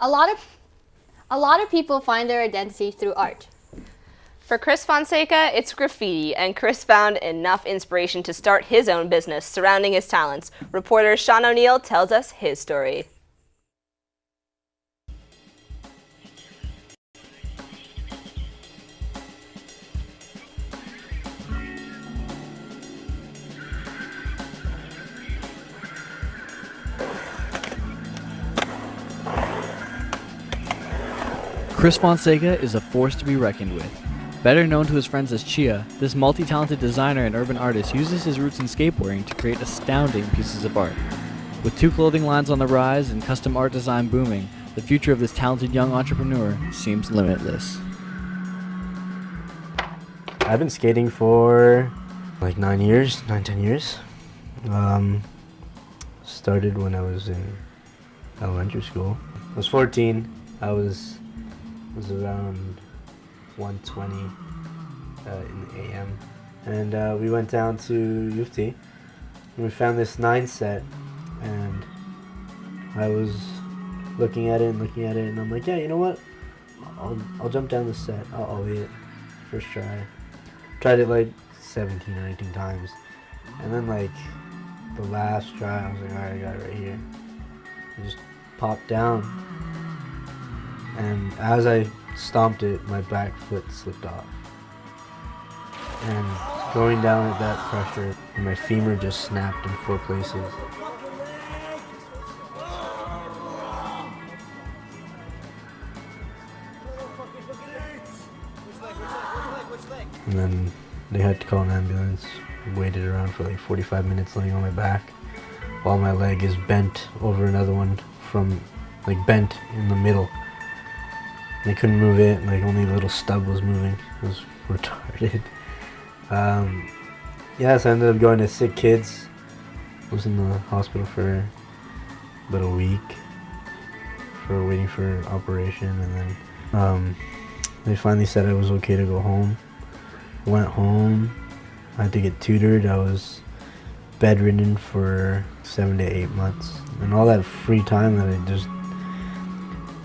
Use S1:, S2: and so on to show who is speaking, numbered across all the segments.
S1: A lot of people find their identity through art.
S2: For Chris Fonseca, it's graffiti, and Chris found enough inspiration to start his own business surrounding his talents. Reporter Sean O'Neill tells us his story.
S3: Chris Fonseca is a force to be reckoned with. Better known to his friends as Chia, this multi-talented designer and urban artist uses his roots in skateboarding to create astounding pieces of art. With 2 clothing lines on the rise and custom art design booming, the future of this talented young entrepreneur seems limitless.
S4: I've been skating for like 10 years. Started when I was in elementary school. I was 14. I was around 1:20 in the AM, and we went down to U of T, and we found this 9 set, and I was looking at it, and I'm like, yeah, you know what? I'll jump down this set. I'll eat it. First try. Tried it like 17 or 18 times, and then like the last try, I was like, alright, I got it right here. It just popped down, and as I stomped it, my back foot slipped off. And going down at that pressure, my femur just snapped in 4 places. And then they had to call an ambulance. We waited around for like 45 minutes laying on my back while my leg is bent over another one from like bent in the middle. They couldn't move it, like only a little stub was moving. It was retarded. Yeah, so I ended up going to Sick Kids. I was in the hospital for about a week for waiting for operation, and then they finally said I was okay to go home. Went home. I had to get tutored. I was bedridden for 7 to 8 months, and all that free time that I just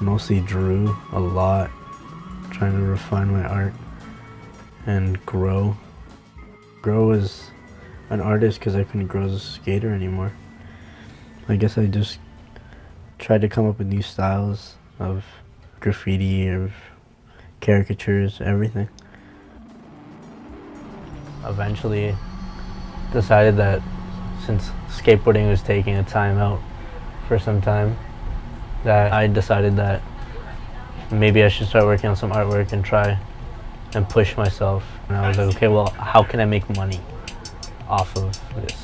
S4: mostly drew a lot, trying to refine my art and grow as an artist, because I couldn't grow as a skater anymore. I guess I just tried to come up with new styles of graffiti, of caricatures, everything. Eventually decided that since skateboarding was taking a time out for some time, that I decided that maybe I should start working on some artwork and try and push myself. And I was like, okay, well, how can I make money off of this?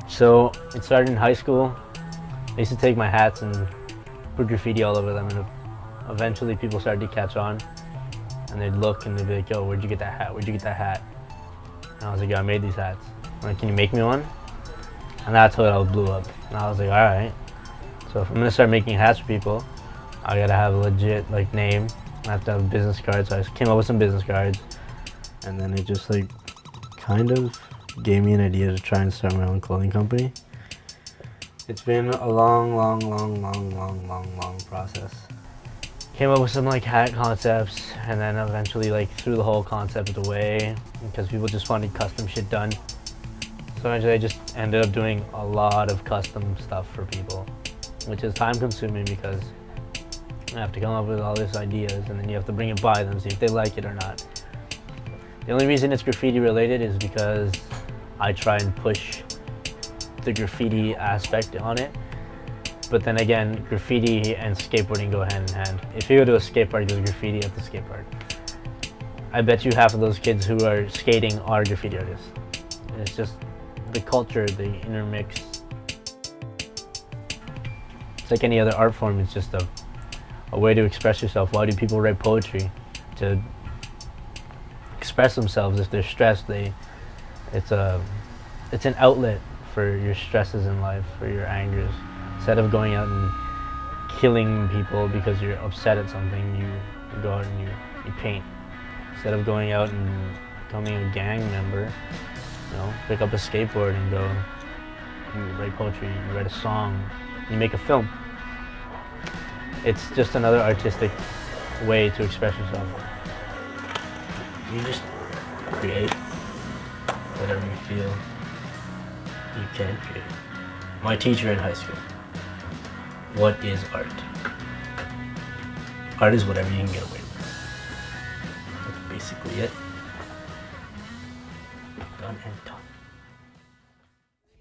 S4: So it started in high school. I used to take my hats and put graffiti all over them, and eventually people started to catch on, and they'd look and they'd be like, yo, where'd you get that hat? Where'd you get that hat? And I was like, yo, I made these hats. I'm like, can you make me one? And that's what I blew up. And I was like, all right. So if I'm gonna start making hats for people, I gotta have a legit like name. I have to have a business card. So I came up with some business cards, and then it just like kind of gave me an idea to try and start my own clothing company. It's been a long process. Came up with some like hat concepts, and then eventually like threw the whole concept away because people just wanted custom shit done. So eventually I just ended up doing a lot of custom stuff for people, which is time consuming because you have to come up with all these ideas, and then you have to bring it by them, see if they like it or not. The only reason it's graffiti related is because I try and push the graffiti aspect on it. But then again, graffiti and skateboarding go hand in hand. If you go to a skate park, there's graffiti at the skate park. I bet you half of those kids who are skating are graffiti artists. And it's just the culture, the intermix. It's like any other art form. It's just a way to express yourself. Why do people write poetry? To express themselves. If they're stressed, it's an outlet for your stresses in life, for your angers. Instead of going out and killing people because you're upset at something, You go out and you paint. Instead of going out and becoming a gang member, pick up a skateboard and go. You write poetry, you write a song, you make a film. It's just another artistic way to express yourself.
S5: You just create whatever you feel you can create. My teacher in high school, what is art? Art is whatever you can get away with. That's basically it. Done and done.